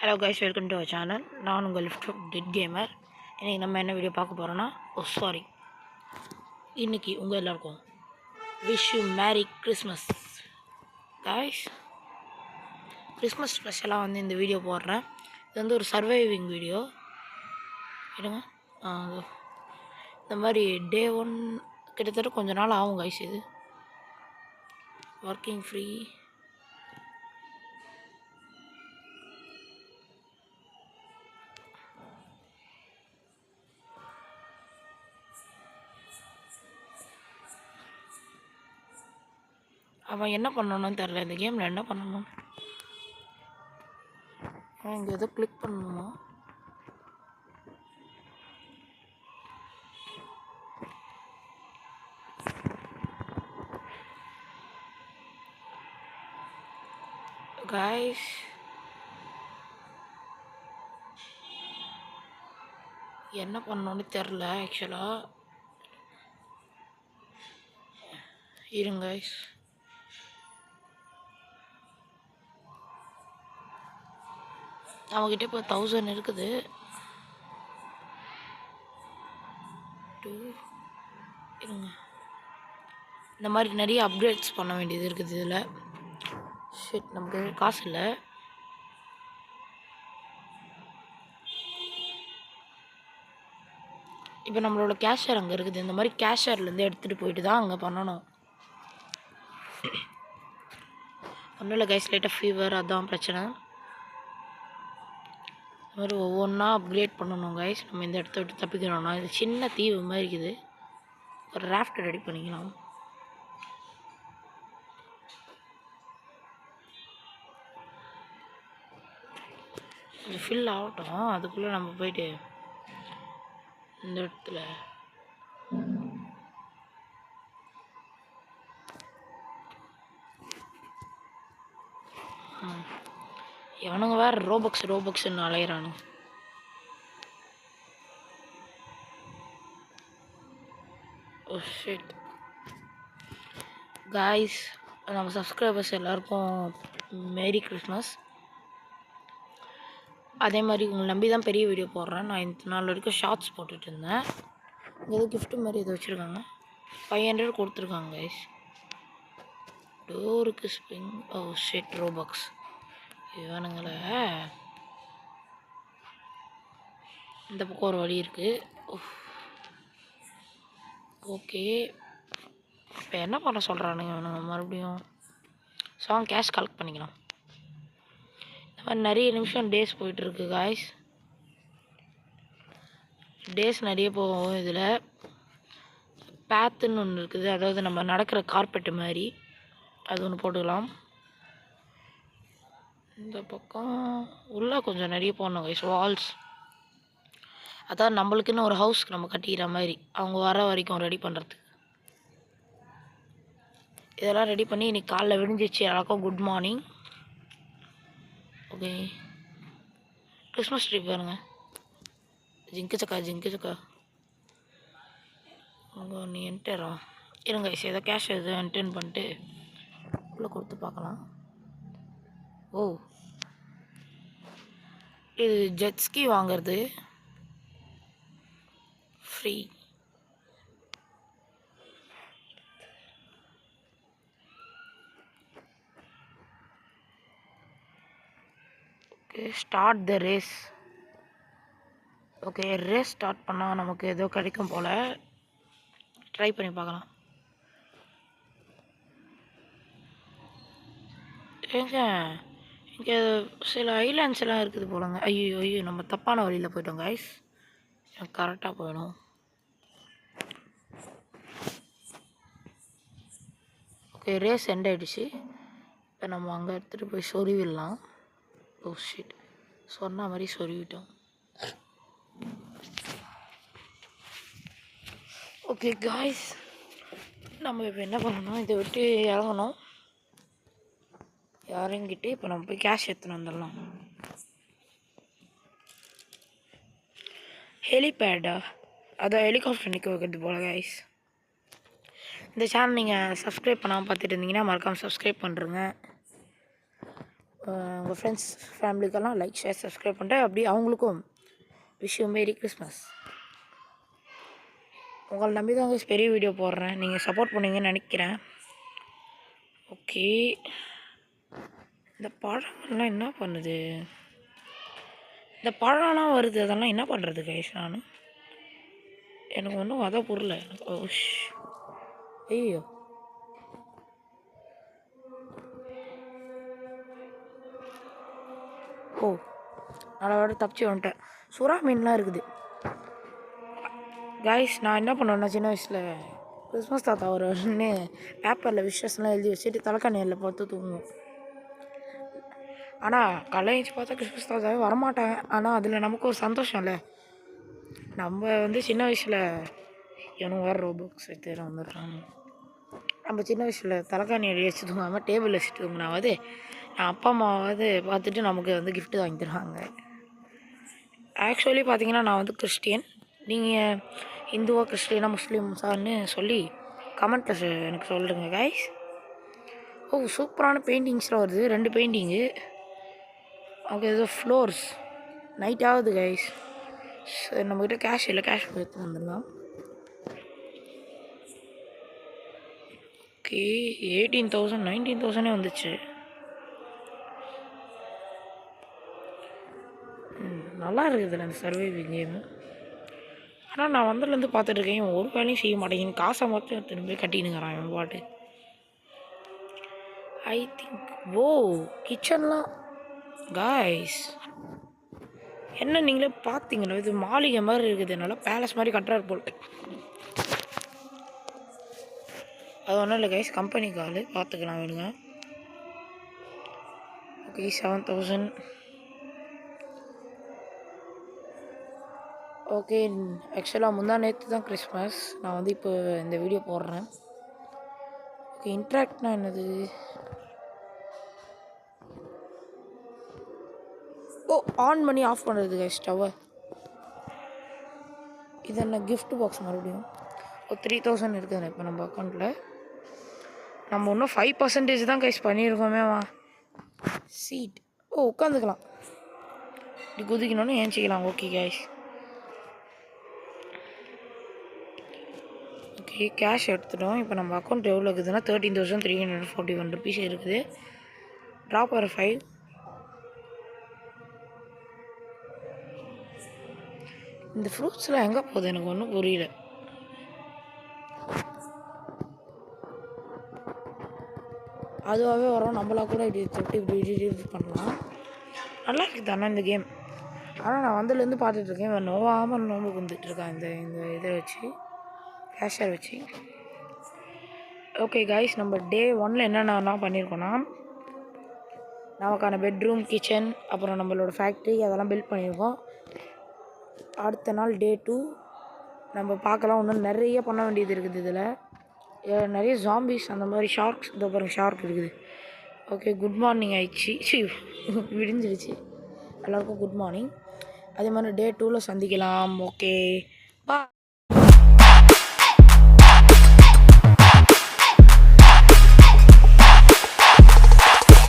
Hello guys, welcome to our channel. நான் உங்கள் lift dead gamer. இன்றைக்கி நம்ம என்ன வீடியோ பார்க்க போகிறோன்னா இன்றைக்கி உங்கள் எல்லாருக்கும் wish you merry Christmas guys. Christmas ஸ்பெஷலாக வந்து இந்த வீடியோ போடுறேன். இது வந்து ஒரு சர்வைவிங் வீடியோ. எடுங்க, இந்த மாதிரி டே 1 கிட்டத்தட்ட கொஞ்ச நாள் ஆகும் கைஸ். இது ஒர்க்கிங் ஃப்ரீ. அவன் என்ன பண்ணணும்னு தெரில, இந்த கேமில் என்ன பண்ணணும். இங்கே எதோ கிளிக் பண்ணணுமா? கைஸ், என்ன பண்ணணும்னு தெரில ஆக்சுவலாக. இருங்க கைஸ், அவங்ககிட்ட இப்போ 1000 இருக்குது. இருங்க, இந்த மாதிரி நிறைய அப்கிரேட்ஸ் பண்ண வேண்டியது இருக்குது இதில். ஷிட், நமக்கு காசு இல்லை. இப்போ நம்மளோட கேஷியர் அங்கே இருக்குது. இந்த மாதிரி கேஷியர்லேருந்து எடுத்துகிட்டு போயிட்டு தான் அங்கே பண்ணணும். ஒன்றும் இல்லை கைஸ், லைட்டாக ஃபீவர், அதுதான் பிரச்சனை. இந்த மாதிரி ஒவ்வொன்றா அப்கிரேட் பண்ணணும் கைஸ். நம்ம இந்த இடத்த விட்டு தப்பிக்கணும்னா, இது சின்ன தீவு மாதிரி இருக்குது. ஒரு ராஃப்ட் ரெடி பண்ணிக்கலாம். கொஞ்சம் ஃபில் ஆகட்டும், அதுக்குள்ளே நம்ம போயிட்டு இந்த இடத்துல எவனுங்க வேறு ரோபக்ஸ்ன்னு அலையிறானு. ஓ ஷிட் காய்ஸ், நம்ம சப்ஸ்கிரைபர்ஸ் எல்லாருக்கும் மேரி கிறிஸ்மஸ். அதே மாதிரி உங்களை நம்பி தான் பெரிய வீடியோ போடுறேன். நான் இந்த நாள் வரைக்கும் ஷார்ட்ஸ் போட்டுட்டு இருந்தேன். ஏதோ கிஃப்ட்டு மாதிரி இதை வச்சுருக்காங்க. 500 கொடுத்துருக்காங்க கைஸ். டோருக்கு ஸ்ப்ரிங். ஓ ஷிட், ரோபக்ஸ் இவனுங்களை. இந்த பக்கம் ஒரு வழி இருக்குது. ஓகே, இப்போ என்ன பண்ண சொல்கிறானுங்க இவனுங்க மறுபடியும்? கேஷ் கலெக்ட் பண்ணிக்கலாம். இந்த மாதிரி நிறைய நிமிஷம் டேஸ் போயிட்டுருக்கு காய்ஸ். டேஸ் நிறைய போகும். இதில் பேத்துன்னு ஒன்று இருக்குது, அதாவது நம்ம நடக்கிற கார்பெட்டு மாதிரி, அது ஒன்று போட்டுக்கலாம். இந்த பக்கம் உள்ளே கொஞ்சம் நிறைய போடணும் கைஸ், வால்ஸ். அதாவது நம்மளுக்குன்னு ஒரு ஹவுஸ்க்கு நம்ம கட்டிக்கிற மாதிரி, அவங்க வர வரைக்கும் ரெடி பண்ணுறதுக்கு. இதெல்லாம் ரெடி பண்ணி இன்றைக்கி காலைல விடிஞ்சிச்சு. எல்லாருக்கும் good morning. Okay, Christmas tree பாருங்க. ஜிங்கு சக்கா அங்கே நீ என்டரா. இருங்க கைஸ், ஏதோ கேஷ் எதோ என்டர்ன் பண்ணிட்டு உள்ளே கொடுத்து பார்க்கலாம். ஓ, இது ஜெட்ஸ்கி வாங்கிறது free. Okay, start the race. Okay, race start பண்ணால் நமக்கு ஏதோ கிடைக்கும் போல். ட்ரை பண்ணி பார்க்கலாம். இங்கே சில ஐலாண்ட்ஸ் எல்லாம் இருக்குது போலங்க. ஐயோ, நம்ம தப்பான வழியில் போயிட்டோம் கைஸ். எனக்கு கரெக்டாக போயிடும். ஓகே, ரேஸ் எண்ட் ஆகிடுச்சு. இப்போ நம்ம அங்கே எடுத்துகிட்டு போய் சொருவிடலாம். ஓ ஷிட், சொன்ன மாதிரி சொருவிட்டோம். ஓகே காய்ஸ், நம்ம இப்போ என்ன பண்ணணும், இதை விட்டு இறங்கணும். இறங்கிட்டு இப்போ நம்ம போய் கேஷ் எடுத்துன்னு வந்துடலாம். ஹெலிபேடா, அதான் ஹெலிகாப்டர் நிற்க வைக்கிறது போல் காய்ஸ். இந்த சேனல் நீங்கள் சப்ஸ்கிரைப் பண்ணாமல் பார்த்துட்டு இருந்தீங்கன்னா மறக்காமல் சப்ஸ்கிரைப் பண்ணுறேங்க. உங்கள் ஃப்ரெண்ட்ஸ் ஃபேமிலிக்கெல்லாம் லைக் ஷேர் சப்ஸ்கிரைப் பண்ணிட்டு அப்படி அவங்களுக்கும் விஷ் யூ மேரி கிறிஸ்மஸ். உங்களை நம்பி தான் பெரிய வீடியோ போடுறேன், நீங்கள் சப்போர்ட் பண்ணுவீங்கன்னு நினைக்கிறேன். ஓகே, இந்த பழங்கள்லாம் என்ன பண்ணுது? இந்த பழம்லாம் வருது, அதெல்லாம் என்ன பண்ணுறது கைஸ்? எனக்கு ஒன்றும் அதை புரியல. ஐயோ, ஓ நல்ல தப்பிச்சு வந்துட்டேன். சுறா மீன்லாம் இருக்குது கைஸ். நான் என்ன பண்ணுவேன்னா, சின்ன வயசில் கிறிஸ்மஸ் தாத்தா வரும்னு பேப்பரில் விஷஸ்லாம் எழுதி வச்சுட்டு தலைக்கண்ணியில் பார்த்து தூங்குவோம். ஆனால் கலைஞ்சி பார்த்தா கிறிஸ்மஸ் தாத்தாவே வரமாட்டாங்க. ஆனால் அதில் நமக்கு ஒரு சந்தோஷம் இல்லை. நம்ம சின்ன வயசில் எனக்கு வேறு ரோபாக்ஸ் எடுத்து வந்துடுறாங்க. நம்ம சின்ன வயசில் தலைக்காணி எழுதி வச்சு தூங்காமல் டேபிள் வச்சுட்டு தூங்கினாவது என் அப்பா அம்மாவாவது பார்த்துட்டு நமக்கு கிஃப்ட்டு வாங்கி தருவாங்க. ஆக்சுவலி பார்த்தீங்கன்னா நான் கிறிஸ்டியன். நீங்கள் இந்துவா கிறிஸ்டியனா முஸ்லீம்ஸான்னு சொல்லி கமெண்ட்டில் எனக்கு சொல்லுங்க கைஸ். ஓ சூப்பரான பெயிண்டிங்ஸ்லாம் வருது, 2 பெயிண்டிங்கு. ஓகே, இது ஃப்ளோர்ஸ். நைட் ஆகுது கைஸ். நம்மக்கிட்ட கேஷ் இல்லை, கேஷ் எடுத்து வந்துடலாம். ஓகே, 18,000 19,000 வந்துச்சு. நல்லா இருக்குது அந்த சர்வைவிங் கேமு. ஆனால் நான் வந்ததுலேருந்து பார்த்துட்ருக்கேன், ஒரு வேலையும் செய்ய மாட்டேங்குது. காசை மட்டும் திரும்பி கட்டினுங்கிறான் என் பாட்டு. ஐ திங்க் ஓ கிச்சன்லாம் காய்ஸ் என்ன நீங்களே பார்த்தீங்களா? இது மாளிகை மாதிரி இருக்குது, நல்லா பேலஸ் மாதிரி கட்டுறாரு போல். அது ஒன்றும் இல்லை கைஸ், கம்பெனி கால் பார்த்துக்கலாம் வேணுங்க. ஓகே, 7,000. ஓகே, ஆக்சுவலாக முந்தா நேற்று தான் கிறிஸ்மஸ். நான் இப்போ இந்த வீடியோ போடுறேன். ஓகே, இன்ட்ராக்ட்னா என்னது? ஓ ஆன் பண்ணி ஆஃப் பண்ணுறது கைஸ் ஸ்டவ்வை. இது என்ன கிஃப்ட் பாக்ஸ் மறுபடியும்? ஓ 3,000 இருக்குது இப்போ நம்ம அக்கௌண்ட்டில். நம்ம இன்னும் 5% தான் கைஸ் பண்ணியிருக்கோமே. சீட். ஓ உட்காந்துக்கலாம், இப்படி குதிக்கணும்னு ஏஞ்சிக்கலாம். ஓகே கைஸ், ஓகே கேஷ் எடுத்துட்டோம். இப்போ நம்ம அக்கௌண்ட் எவ்வளோ இருக்குதுன்னா 13,341 ருபீஸ் இருக்குது. ட்ராப் ஒரு 5. இந்த ஃப்ரூட்ஸ்லாம் எங்கே போகுது எனக்கு ஒன்றும் புரியல. அதுவாகவே வரும், நம்மளா கூட இப்படி தொட்டு இப்படி பண்ணலாம். நல்லா இருக்குது ஆனால் இந்த கேம். ஆனால் நான் வந்ததுலேருந்து பார்த்துட்ருக்கேன், இவன் நோவாமல் நோம்பு குந்துட்டுருக்கான் இந்த இதை வச்சு, கேஷர் வச்சு. ஓகே கைஸ், நம்ம டே 1 என்னென்ன பண்ணியிருக்கோன்னா, நமக்கான பெட்ரூம், கிச்சன், அப்புறம் நம்மளோட ஃபேக்ட்ரி அதெல்லாம் பில்ட் பண்ணியிருக்கோம். அடுத்த நாள் டே 2 நம்ம பார்க்கலாம். இன்னும் நிறைய பண்ண வேண்டியது இருக்குது. இதில் நிறைய ஜாம்பிஸ் அந்த மாதிரி ஷார்க்ஸ், இதோ பாருங்கள் ஷார்க் இருக்குது. ஓகே, குட் மார்னிங் ஆயிடுச்சு, விடிஞ்சிடுச்சு. எல்லாருக்கும் குட் மார்னிங். அதே மாதிரி டே 2ல் சந்திக்கலாம். ஓகே பா.